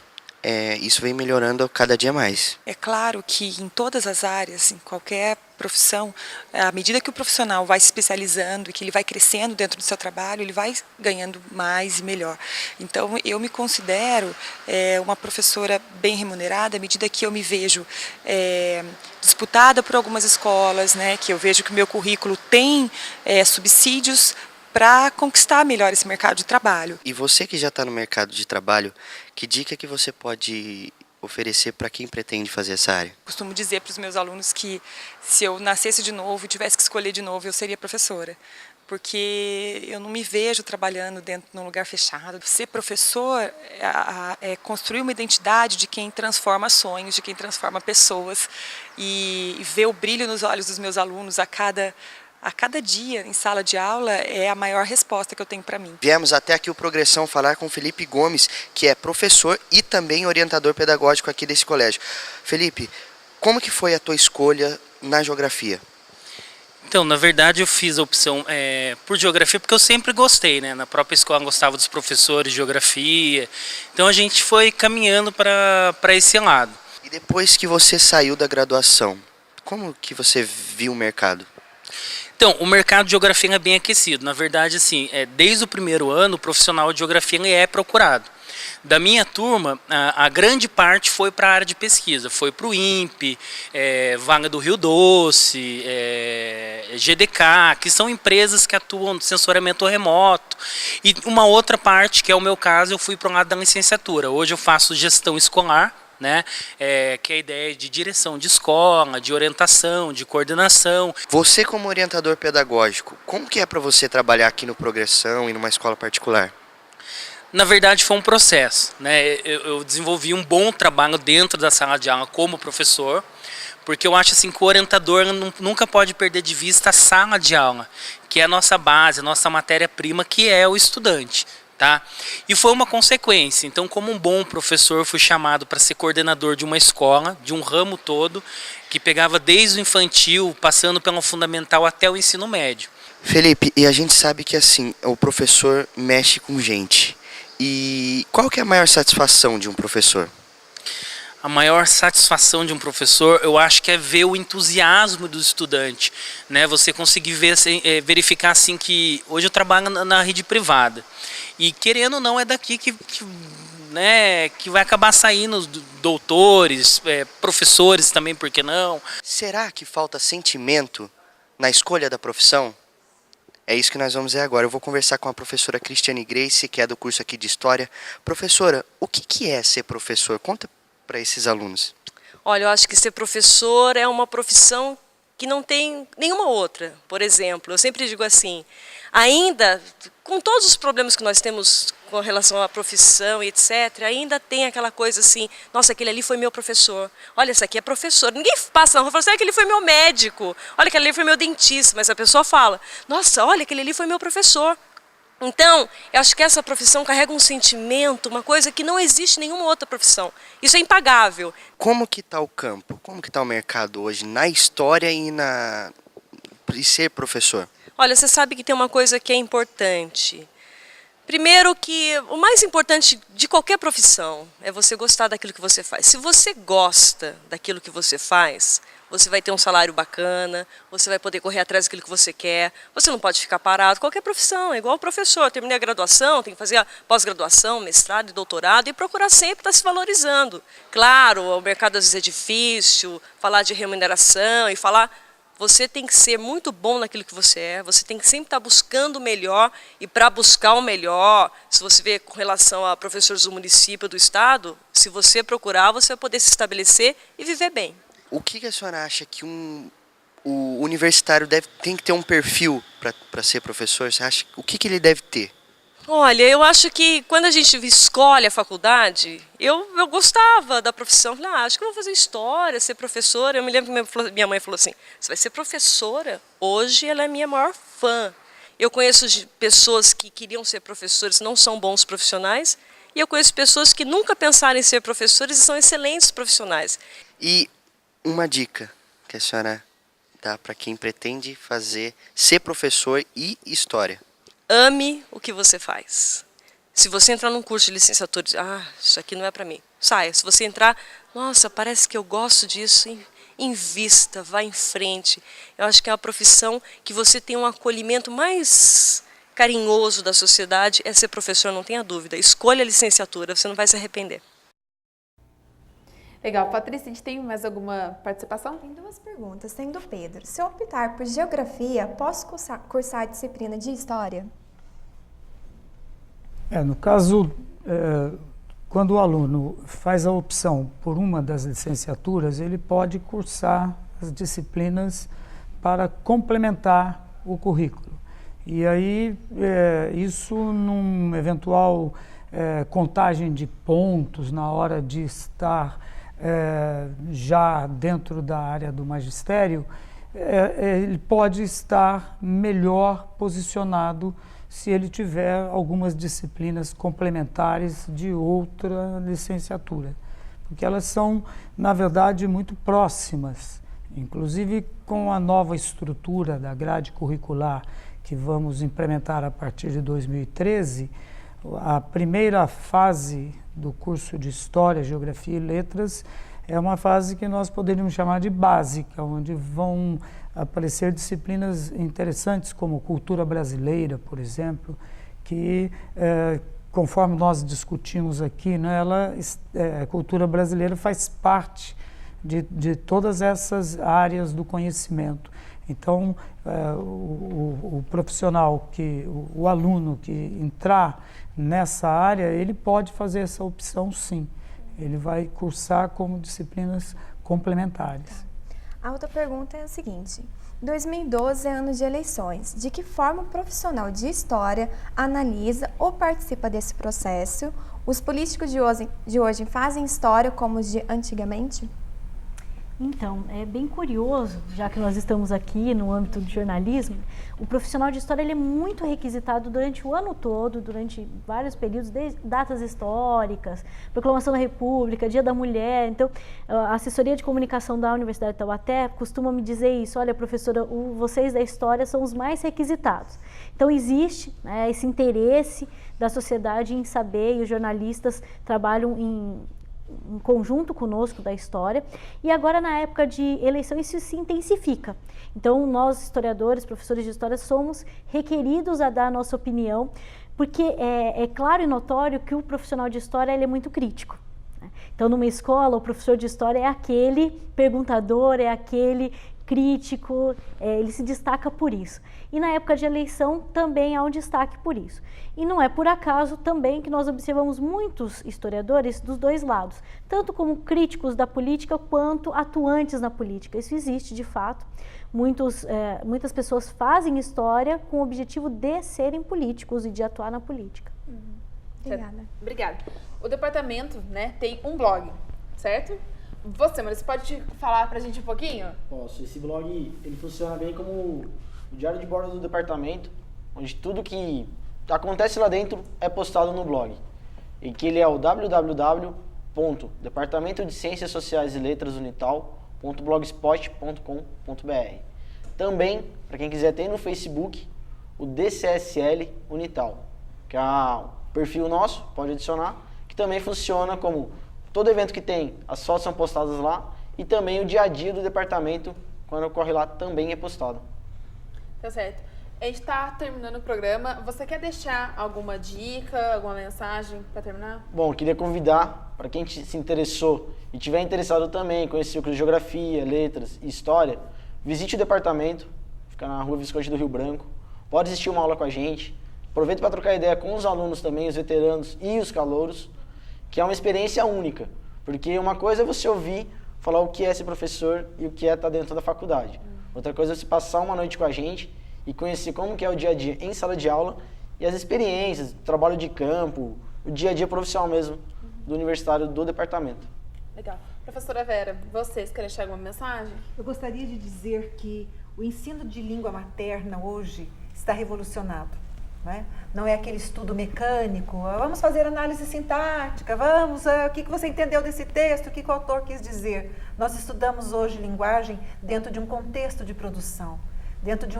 isso vem melhorando cada dia mais. É claro que em todas as áreas, em qualquer profissão, à medida que o profissional vai se especializando e que ele vai crescendo dentro do seu trabalho, ele vai ganhando mais e melhor. Então, eu me considero uma professora bem remunerada à medida que eu me vejo disputada por algumas escolas, né, que eu vejo que o meu currículo tem subsídios para conquistar melhor esse mercado de trabalho. E você que já está no mercado de trabalho, que dica que você pode oferecer para quem pretende fazer essa área? Costumo dizer para os meus alunos que se eu nascesse de novo e tivesse que escolher de novo, eu seria professora. Porque eu não me vejo trabalhando dentro de um lugar fechado. Ser professor é construir uma identidade de quem transforma sonhos, de quem transforma pessoas, e ver o brilho nos olhos dos meus alunos a cada dia em sala de aula é a maior resposta que eu tenho para mim. Viemos até aqui o Progressão falar com Felipe Gomes, que é professor e também orientador pedagógico aqui desse colégio. Felipe, como que foi a tua escolha na geografia? Então, na verdade, eu fiz a opção por geografia porque eu sempre gostei, né? Na própria escola eu gostava dos professores de geografia. Então a gente foi caminhando para esse lado. E depois que você saiu da graduação, como que você viu o mercado? Então, o mercado de geografia é bem aquecido. Na verdade, assim, desde o primeiro ano, o profissional de geografia ele é procurado. Da minha turma, a grande parte foi para a área de pesquisa. Foi para o INPE, Vaga do Rio Doce, GDK, que são empresas que atuam no sensoriamento remoto. E uma outra parte, que é o meu caso, eu fui para o lado da licenciatura. Hoje eu faço gestão escolar, né? Que é a ideia de direção de escola, de orientação, de coordenação. Você como orientador pedagógico, como que é para você trabalhar aqui no Progressão e numa escola particular? Na verdade foi um processo, né? Eu desenvolvi um bom trabalho dentro da sala de aula como professor, porque eu acho assim que o orientador nunca pode perder de vista a sala de aula, que é a nossa base, a nossa matéria-prima, que é o estudante. Tá? E foi uma consequência. Então, como um bom professor, fui chamado para ser coordenador de uma escola, de um ramo todo, que pegava desde o infantil, passando pelo fundamental até o ensino médio. Felipe, e a gente sabe que assim, o professor mexe com gente. E qual que é a maior satisfação de um professor? A maior satisfação de um professor, eu acho que é ver o entusiasmo do estudante, né? Você conseguir verificar assim que hoje eu trabalho na rede privada e querendo ou não é daqui que vai acabar saindo doutores, professores também, por que não? Será que falta sentimento na escolha da profissão? É isso que nós vamos ver agora. Eu vou conversar com a professora Cristiane Grace, que é do curso aqui de História. Professora, o que é ser professor? Conta para esses alunos. Olha, eu acho que ser professor é uma profissão que não tem nenhuma outra. Por exemplo, eu sempre digo assim, ainda com todos os problemas que nós temos com relação à profissão e etc, ainda tem aquela coisa assim, nossa, aquele ali foi meu professor, olha, essa aqui é professor. Ninguém passa na rua e fala assim, aquele foi meu médico, olha, aquele ali foi meu dentista, mas a pessoa fala, nossa, olha, aquele ali foi meu professor. Então, eu acho que essa profissão carrega um sentimento, uma coisa que não existe em nenhuma outra profissão. Isso é impagável. Como que está o campo? Como que está o mercado hoje na história e ser professor? Olha, você sabe que tem uma coisa que é importante. Primeiro que o mais importante de qualquer profissão é você gostar daquilo que você faz. Se você gosta daquilo que você faz, você vai ter um salário bacana, você vai poder correr atrás daquilo que você quer, você não pode ficar parado. Qualquer profissão, é igual o professor, terminei a graduação, tem que fazer a pós-graduação, mestrado e doutorado e procurar sempre estar se valorizando. Claro, o mercado às vezes é difícil, falar de remuneração e falar... Você tem que ser muito bom naquilo que você é, você tem que sempre estar buscando o melhor, e para buscar o melhor, se você vê com relação a professores do município, do estado, se você procurar, você vai poder se estabelecer e viver bem. O que a senhora acha que o universitário tem que ter um perfil para ser professor? Você acha, o que ele deve ter? Olha, eu acho que quando a gente escolhe a faculdade, eu gostava da profissão. Falei, acho que eu vou fazer história, ser professora. Eu me lembro que minha mãe falou assim, você vai ser professora? Hoje ela é minha maior fã. Eu conheço pessoas que queriam ser professores, não são bons profissionais, e eu conheço pessoas que nunca pensaram em ser professores e são excelentes profissionais. E uma dica que a senhora dá para quem pretende ser professor e história? Ame o que você faz. Se você entrar num curso de licenciatura e dizer, isso aqui não é para mim, saia. Se você entrar, nossa, parece que eu gosto disso, invista, vá em frente. Eu acho que é uma profissão que você tem um acolhimento mais carinhoso da sociedade, é ser professor, não tenha dúvida. Escolha a licenciatura, você não vai se arrepender. Legal. Patrícia, a gente tem mais alguma participação? Tem duas perguntas. Tem do Pedro. Se eu optar por geografia, posso cursar a disciplina de história? No caso, quando o aluno faz a opção por uma das licenciaturas, ele pode cursar as disciplinas para complementar o currículo. E aí, isso num eventual contagem de pontos na hora de estar já dentro da área do magistério, ele pode estar melhor posicionado se ele tiver algumas disciplinas complementares de outra licenciatura, porque elas são, na verdade, muito próximas Inclusive com a nova estrutura da grade curricular que vamos implementar a partir de 2013, a primeira fase do curso de História, Geografia e Letras é uma fase que nós poderíamos chamar de básica, onde vão aparecer disciplinas interessantes como cultura brasileira, por exemplo, que conforme nós discutimos aqui, né, a cultura brasileira faz parte de todas essas áreas do conhecimento. Então, o profissional, o aluno que entrar nessa área, ele pode fazer essa opção, sim. Ele vai cursar como disciplinas complementares. A outra pergunta é a seguinte: 2012 é ano de eleições. De que forma o profissional de história analisa ou participa desse processo? Os políticos de hoje fazem história como os de antigamente? Então, é bem curioso, já que nós estamos aqui no âmbito do jornalismo, o profissional de história ele é muito requisitado durante o ano todo, durante vários períodos, desde datas históricas, Proclamação da República, Dia da Mulher. Então, a assessoria de comunicação da Universidade de Taubaté costuma me dizer isso: olha, professora, vocês da história são os mais requisitados. Então, existe, né, esse interesse da sociedade em saber, e os jornalistas trabalham em conjunto conosco da história, e agora na época de eleição isso se intensifica. Então nós historiadores, professores de história, somos requeridos a dar a nossa opinião, porque é claro e notório que o profissional de história ele é muito crítico. Então numa escola o professor de história é aquele perguntador, é aquele crítico, ele se destaca por isso. E na época de eleição também há um destaque por isso. E não é por acaso também que nós observamos muitos historiadores dos dois lados, tanto como críticos da política quanto atuantes na política. Isso existe de fato. Muitas pessoas fazem história com o objetivo de serem políticos e de atuar na política. Obrigada. Obrigada. O departamento, né, tem um blog, certo? Você pode falar pra gente um pouquinho? Posso. Esse blog ele funciona bem como o diário de bordo do departamento, onde tudo que acontece lá dentro é postado no blog. E que ele é o www.departamentodeciencias sociais e letras unital.blogspot.com.br. Também, para quem quiser, tem no Facebook o DCSL Unital, que é o perfil nosso, pode adicionar, que também funciona como todo evento que tem, as fotos são postadas lá, e também o dia a dia do departamento, quando ocorre lá, também é postado. Tá certo. A gente está terminando o programa. Você quer deixar alguma dica, alguma mensagem para terminar? Bom, eu queria convidar, para quem se interessou e tiver interessado também em conhecer o curso de Geografia, Letras e História, visite o departamento, fica na Rua Visconde do Rio Branco. Pode assistir uma aula com a gente. Aproveite para trocar ideia com os alunos também, os veteranos e os calouros, que é uma experiência única, porque uma coisa é você ouvir falar o que é ser professor e o que é estar dentro da faculdade. Outra coisa é você passar uma noite com a gente e conhecer como que é o dia a dia em sala de aula e as experiências, o trabalho de campo, o dia a dia profissional mesmo do universitário do departamento. Legal. Professora Vera, vocês querem deixar alguma mensagem? Eu gostaria de dizer que o ensino de língua materna hoje está revolucionado. Não é aquele estudo mecânico, vamos fazer análise sintática, o que você entendeu desse texto, o que o autor quis dizer. Nós estudamos hoje linguagem dentro de um contexto de produção, dentro de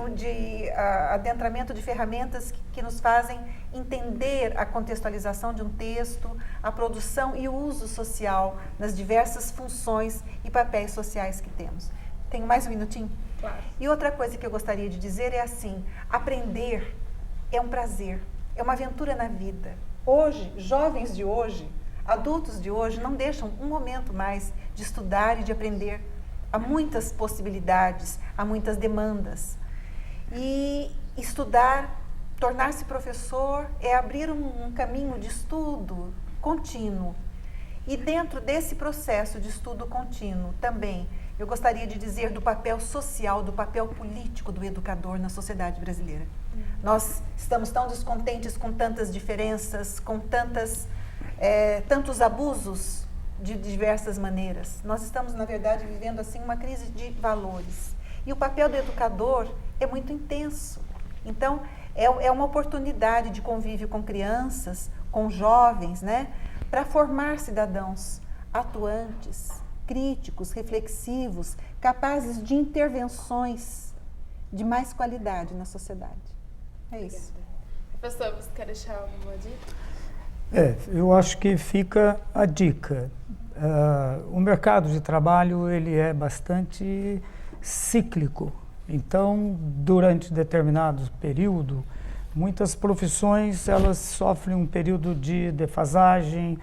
adentramento de ferramentas que nos fazem entender a contextualização de um texto, a produção e o uso social nas diversas funções e papéis sociais que temos. Tenho mais um minutinho? Claro. E outra coisa que eu gostaria de dizer é assim, aprender é um prazer, é uma aventura na vida. Hoje, jovens de hoje, adultos de hoje, não deixam um momento mais de estudar e de aprender. Há muitas possibilidades, há muitas demandas. E estudar, tornar-se professor, é abrir um caminho de estudo contínuo. E dentro desse processo de estudo contínuo também, eu gostaria de dizer do papel social, do papel político do educador na sociedade brasileira. Nós estamos tão descontentes com tantas diferenças, com tantos abusos de diversas maneiras. Nós estamos, na verdade, vivendo assim uma crise de valores. E o papel do educador é muito intenso. Então, é uma oportunidade de convívio com crianças, com jovens, né, para formar cidadãos atuantes, críticos, reflexivos, capazes de intervenções de mais qualidade na sociedade. É isso. Professor, você quer deixar alguma dica? Eu acho que fica a dica. O mercado de trabalho ele é bastante cíclico. Então, durante determinado período, muitas profissões elas sofrem um período de defasagem,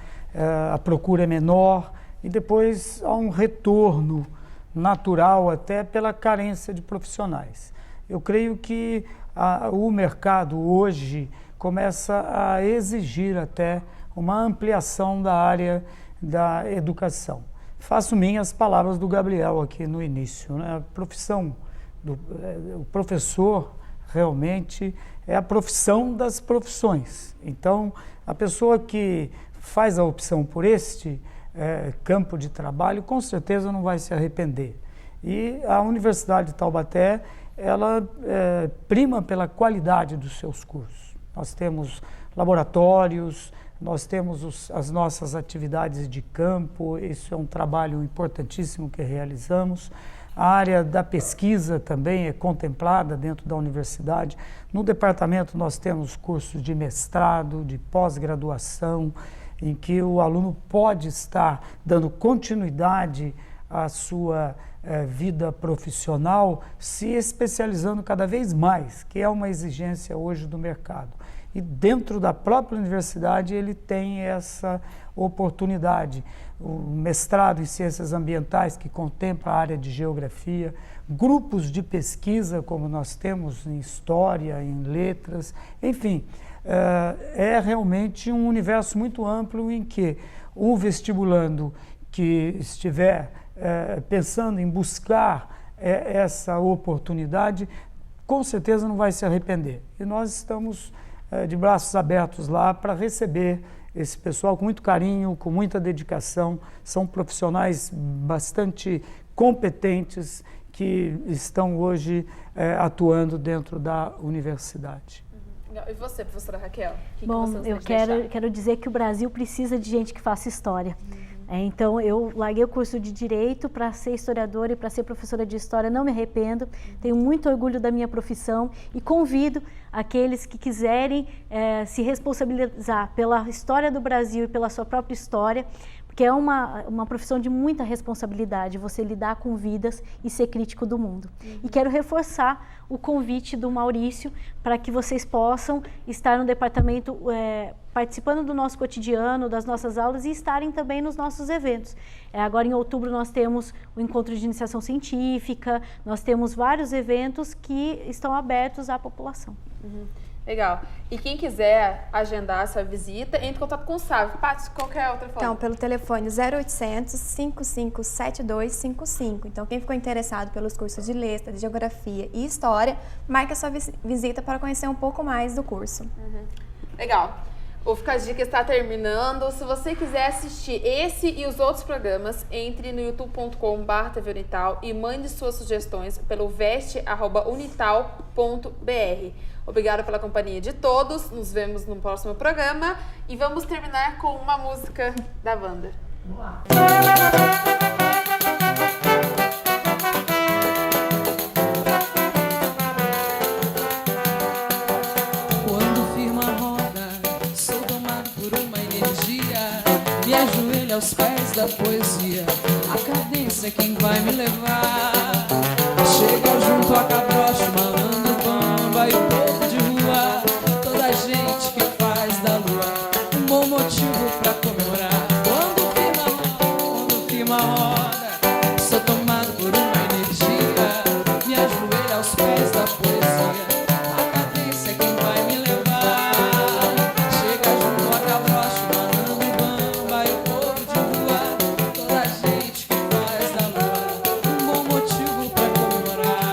a procura é menor e depois há um retorno natural até pela carência de profissionais. Eu creio que o mercado hoje começa a exigir até uma ampliação da área da educação. Faço minhas palavras do Gabriel aqui no início, né? A profissão o professor realmente é a profissão das profissões. Então, a pessoa que faz a opção por este campo de trabalho, com certeza não vai se arrepender. E a Universidade de Taubaté, ela prima pela qualidade dos seus cursos. Nós temos laboratórios, nós temos as nossas atividades de campo, isso é um trabalho importantíssimo que realizamos. A área da pesquisa também é contemplada dentro da universidade. No departamento nós temos cursos de mestrado, de pós-graduação, em que o aluno pode estar dando continuidade à sua vida profissional, se especializando cada vez mais, que é uma exigência hoje do mercado. E dentro da própria universidade ele tem essa oportunidade. O mestrado em ciências ambientais, que contempla a área de geografia, grupos de pesquisa, como nós temos em história, em letras, enfim, é realmente um universo muito amplo em que o vestibulando que estiver pensando em buscar essa oportunidade, com certeza não vai se arrepender. E nós estamos de braços abertos lá para receber esse pessoal com muito carinho, com muita dedicação. São profissionais bastante competentes que estão hoje atuando dentro da universidade. E você, professora Raquel? Bom, eu quero dizer que o Brasil precisa de gente que faça história. Então, eu larguei o curso de Direito para ser historiadora e para ser professora de História, não me arrependo, tenho muito orgulho da minha profissão e convido aqueles que quiserem se responsabilizar pela história do Brasil e pela sua própria história, porque é uma profissão de muita responsabilidade, você lidar com vidas e ser crítico do mundo. E quero reforçar o convite do Maurício para que vocês possam estar no departamento participando do nosso cotidiano, das nossas aulas e estarem também nos nossos eventos. Agora em outubro nós temos o encontro de iniciação científica, nós temos vários eventos que estão abertos à população. Legal. E quem quiser agendar essa visita, entre em contato com o Sávio. Paty, qual que é a outra forma? Então, pelo telefone 0800 557255. Então, quem ficou interessado pelos cursos de Letras, de Geografia e História, marque a sua visita para conhecer um pouco mais do curso. Legal. O Fica a Dica está terminando. Se você quiser assistir esse e os outros programas, entre no youtube.com/tvunital e mande suas sugestões pelo veste@unital.br. Obrigada pela companhia de todos. Nos vemos no próximo programa e vamos terminar com uma música da banda. Vamos lá. Me ajoelho aos pés da poesia, a cadência é quem vai me levar. Chega junto a cabroche, malandro, bamba e o povo de rua, toda a gente que faz da lua um bom motivo pra comemorar. Quando o clima roda, sou tomado por uma energia. Me ajoelho aos pés da poesia, a cadência é quem vai me levar. Chega junto a cabroche, malandro, bamba e o povo de rua, toda a gente que faz da lua um bom motivo pra comemorar.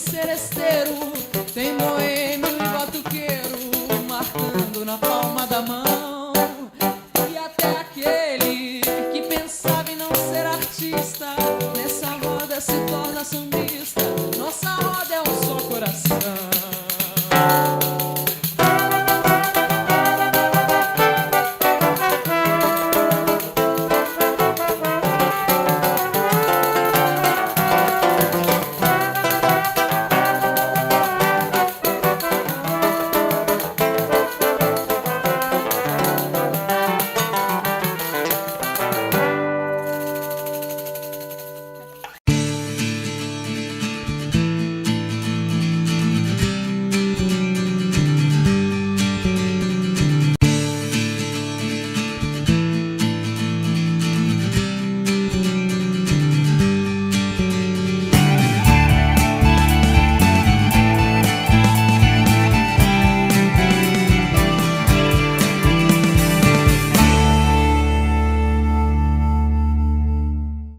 seresteiro, tem boêmio e batuqueiro marcando na palma da mão. E até aquele que pensava em não ser artista, nessa roda se torna samba.